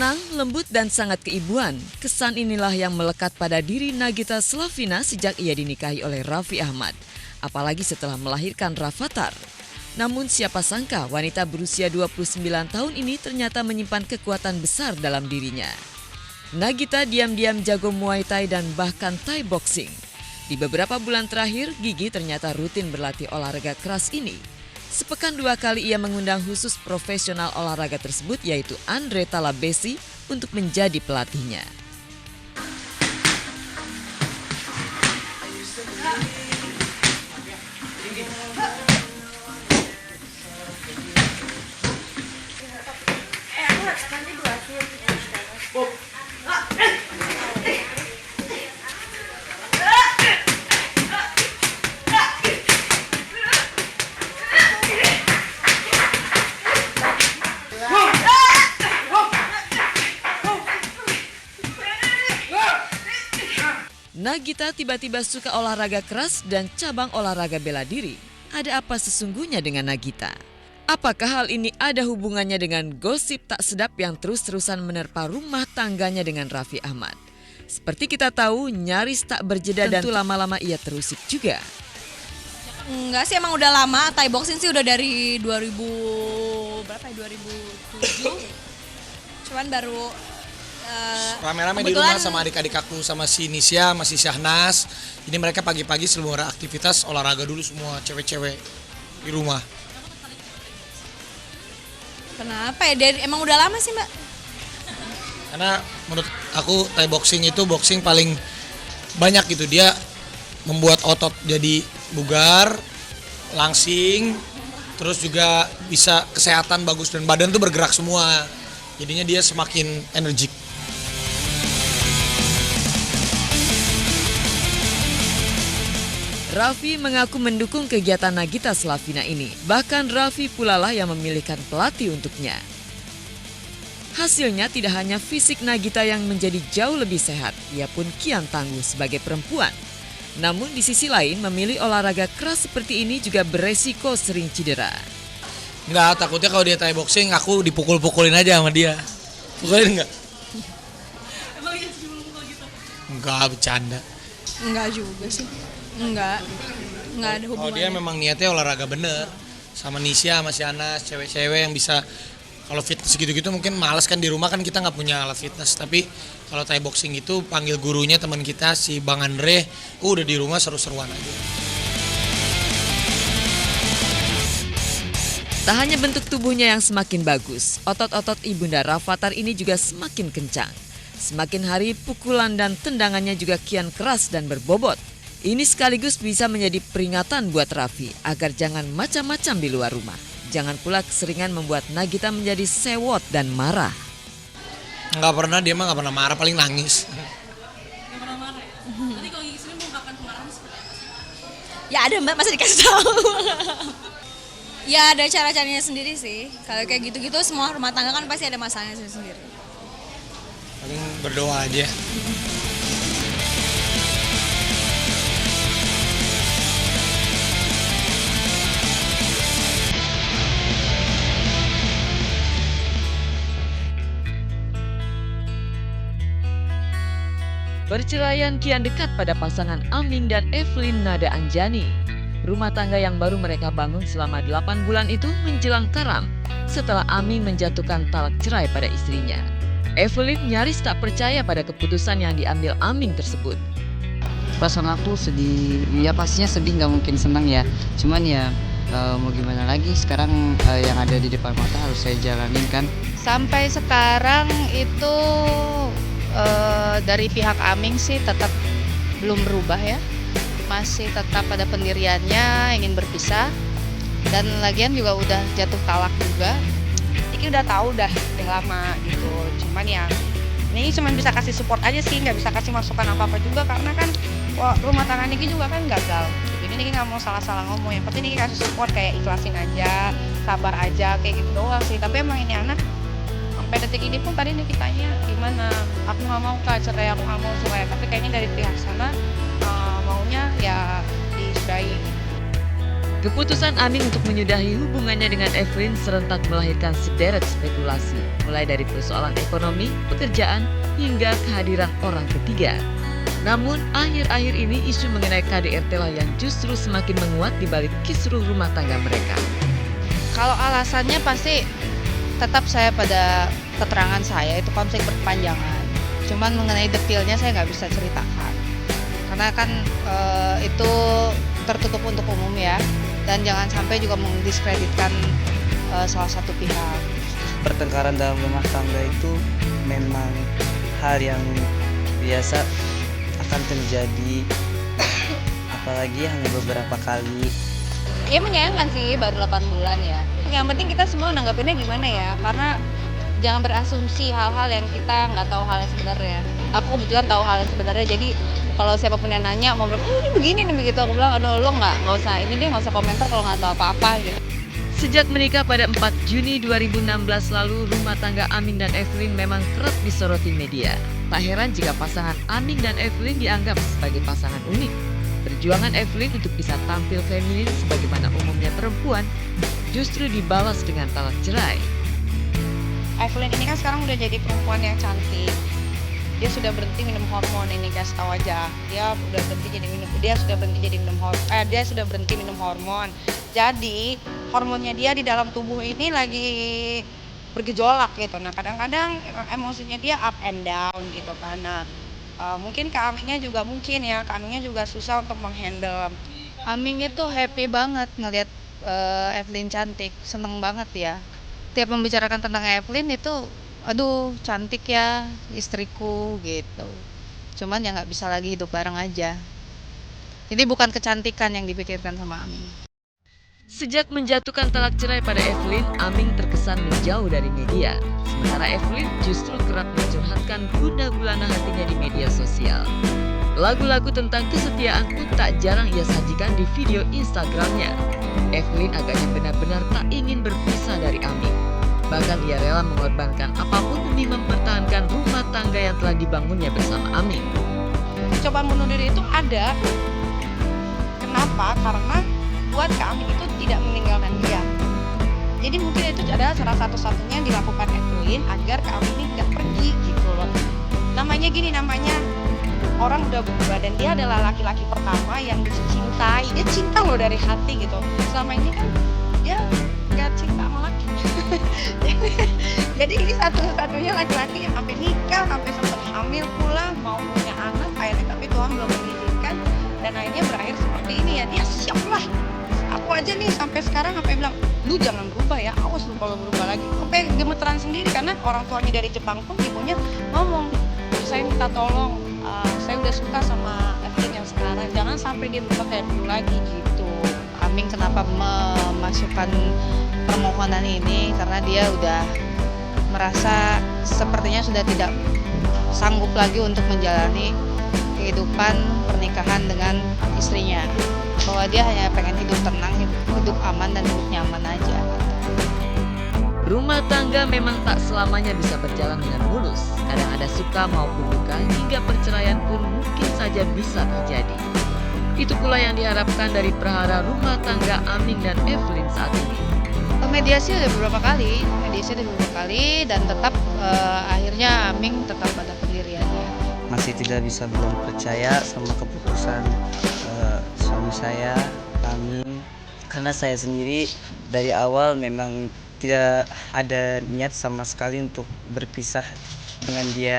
Tenang, lembut, dan sangat keibuan. Kesan inilah yang melekat pada diri Nagita Slavina sejak ia dinikahi oleh Raffi Ahmad. Apalagi setelah melahirkan Rafathar. Namun siapa sangka wanita berusia 29 tahun ini ternyata menyimpan kekuatan besar dalam dirinya. Nagita diam-diam jago Muay Thai dan bahkan Thai boxing. Di beberapa bulan terakhir, Gigi ternyata rutin berlatih olahraga keras ini. Sepekan 2 kali ia mengundang khusus profesional olahraga tersebut yaitu Andre Talabesi untuk menjadi pelatihnya. Nagita tiba-tiba suka olahraga keras dan cabang olahraga bela diri. Ada apa sesungguhnya dengan Nagita? Apakah hal ini ada hubungannya dengan gosip tak sedap yang terus-terusan menerpa rumah tangganya dengan Raffi Ahmad? Seperti kita tahu, nyaris tak berjeda dan tentu lama-lama ia terusik juga. Enggak sih, emang udah lama. Thai boxing sih udah dari 2007. Cuman baru rame-rame di rumah sama adik-adik aku, sama si Nisya, masih Syahnas. Jadi mereka pagi-pagi sebelum ada aktivitas olahraga dulu semua cewek-cewek di rumah. Kenapa ya? Emang udah lama sih, Mbak? Karena menurut aku Thai boxing itu boxing paling banyak gitu. Dia membuat otot jadi bugar, langsing, terus juga bisa kesehatan bagus dan badan tuh bergerak semua. Jadinya dia semakin energik. Raffi mengaku mendukung kegiatan Nagita Slavina ini. Bahkan Raffi pula lah yang memilihkan pelatih untuknya. Hasilnya tidak hanya fisik Nagita yang menjadi jauh lebih sehat, ia pun kian tangguh sebagai perempuan. Namun di sisi lain memilih olahraga keras seperti ini juga beresiko sering cedera. Enggak, takutnya kalau dia Thai boxing aku dipukul-pukulin aja sama dia. Pukulin enggak? Emang iya sebelum gitu? Enggak, bercanda. Enggak juga sih. Enggak ada hubungannya. Kalau dia memang niatnya olahraga bener. Sama Nisya, sama Syahnas, cewek-cewek yang bisa. Kalau fitness gitu-gitu mungkin males kan, di rumah kan kita nggak punya alat fitness. Tapi kalau Thai boxing itu panggil gurunya teman kita si Bang Andre, udah di rumah seru-seruan aja. Tak hanya bentuk tubuhnya yang semakin bagus, otot-otot ibunda Rafathar ini juga semakin kencang. Semakin hari pukulan dan tendangannya juga kian keras dan berbobot. Ini sekaligus bisa menjadi peringatan buat Raffi agar jangan macam-macam di luar rumah. Jangan pula keseringan membuat Nagita menjadi sewot dan marah. Nggak pernah, dia mah nggak pernah marah, paling nangis. Nggak pernah marah ya? Nanti kalau Gigi sini mengungkapkan kemarahan seperti apa sih? Ya ada, Mbak, masa dikasih tahu. Ya ada cara-caranya sendiri sih. Kalau kayak gitu-gitu semua rumah tangga kan pasti ada masalahnya sendiri. Paling berdoa aja. Perceraian kian dekat pada pasangan Aming dan Evelyn Nada Anjani. Rumah tangga yang baru mereka bangun selama 8 bulan itu menjelang karam setelah Aming menjatuhkan talak cerai pada istrinya. Evelyn nyaris tak percaya pada keputusan yang diambil Aming tersebut. Perasaan aku sedih, ya pastinya sedih, nggak mungkin senang ya. Cuman ya mau gimana lagi, sekarang yang ada di depan mata harus saya jalanin kan. Sampai sekarang itu dari pihak Aming sih tetap belum berubah ya, masih tetap pada pendiriannya ingin berpisah, dan lagian juga udah jatuh talak juga. Ini udah tahu udah lama gitu, cuman ya ini cuma bisa kasih support aja sih, nggak bisa kasih masukan apa-apa juga karena kan rumah tangga Niki juga kan gagal. Jadi Niki nggak mau salah-salah ngomong, yang penting Niki kasih support kayak ikhlasin aja, sabar aja, kayak gitu doang sih. Tapi emang ini anak sampai detik ini pun tadi Niki tanya gimana, aku nggak mau Kak cerai, aku nggak mau cerai, tapi kayaknya dari pihak sana maunya ya disudahi. Keputusan Aming untuk menyudahi hubungannya dengan Evelyn serentak melahirkan sederet spekulasi, mulai dari persoalan ekonomi, pekerjaan, hingga kehadiran orang ketiga. Namun, akhir-akhir ini isu mengenai KDRT lah yang justru semakin menguat di balik kisruh rumah tangga mereka. Kalau alasannya pasti tetap saya pada keterangan saya itu konflik berkepanjangan. Cuman mengenai detailnya saya nggak bisa ceritakan. Karena kan itu tertutup untuk umum ya. Dan jangan sampai juga mendiskreditkan salah satu pihak. Pertengkaran dalam rumah tangga itu memang hal yang biasa akan terjadi, apalagi hanya beberapa kali. Ya menyayangkan sih, baru 8 bulan ya. Yang penting kita semua nanggapinnya gimana ya, karena jangan berasumsi hal-hal yang kita nggak tahu hal yang sebenarnya. Aku kebetulan tahu hal yang sebenarnya, jadi kalau siapapun yang nanya mau bilang, ini begini nih begitu, aku bilang, aduh lo nggak usah ini deh, nggak usah komentar kalau nggak tahu apa-apa gitu. Sejak menikah pada 4 Juni 2016 lalu, rumah tangga Aming dan Evelyn memang kerap disoroti media. Tak heran jika pasangan Aming dan Evelyn dianggap sebagai pasangan unik. Perjuangan Evelyn untuk bisa tampil feminin sebagaimana umumnya perempuan justru dibalas dengan talak cerai. Evelyn ini kan sekarang udah jadi perempuan yang cantik. Dia sudah berhenti minum hormon, ini kasih tahu aja. Dia sudah berhenti minum hormon. Jadi hormonnya dia di dalam tubuh ini lagi bergejolak gitu. Nah kadang-kadang emosinya dia up and down gitu kan. Nah mungkin Kak Amingnya juga susah untuk menghandle. Aming itu happy banget ngelihat Evelyn cantik, seneng banget ya. Tiap membicarakan tentang Evelyn itu, aduh cantik ya istriku gitu. Cuman ya nggak bisa lagi hidup bareng aja. Ini bukan kecantikan yang dipikirkan sama Aming. Sejak menjatuhkan talak cerai pada Evelyn, Aming terkesan menjauh dari media. Sementara Evelyn justru kerap mencurhatkan gundah gulana hatinya di media sosial. Lagu-lagu tentang kesetiaan pun tak jarang ia sajikan di video Instagramnya. Evelyn agaknya benar-benar tak ingin berpisah dari Aming. Bahkan ia rela mengorbankan apapun demi mempertahankan rumah tangga yang telah dibangunnya bersama Aming. Cobaan bunuh diri itu ada. Kenapa? Karena buat Kak Aming itu tidak meninggalkan dia. Jadi mungkin itu adalah salah satu-satunya yang dilakukan Evelyn agar Kak Aming ini tidak pergi gitu loh. Namanya orang udah berubah dan dia adalah laki-laki pertama yang dicintai. Dia cinta loh dari hati gitu. Selama ini kan dia nggak cinta sama laki. Jadi ini satu-satunya laki-laki yang sampai nikah, sampai sempat hamil pula, mau punya anak akhirnya, tapi Tuhan belum mengizinkan dan akhirnya berakhir seperti ini ya. Dia siap lah. Aku aja nih sampai sekarang sampai bilang, lu jangan berubah ya, awas lu kalau berubah lagi. Sampai gemeteran sendiri karena orang tuanya dari Jepang pun ibunya ngomong, saya minta tolong, saya udah suka sama Evelyn yang sekarang, jangan sampai dia berubah kayak dulu lagi gitu. Aming kenapa memasukkan permohonan ini karena dia udah merasa sepertinya sudah tidak sanggup lagi untuk menjalani kehidupan pernikahan dengan istrinya, bahwa dia hanya pengen hidup tenang, hidup aman dan hidup nyaman aja. Rumah tangga memang tak selamanya bisa berjalan dengan mulus. Kadang ada suka maupun duka, hingga perceraian pun mungkin saja bisa terjadi. Itu pula yang diharapkan dari perhara rumah tangga Aming dan Evelyn saat ini. Mediasi udah beberapa kali dan tetap akhirnya Aming tetap pada pendiriannya. Masih tidak bisa belum percaya sama keputusan suami saya, Aming. Karena saya sendiri dari awal memang tidak ada niat sama sekali untuk berpisah dengan dia.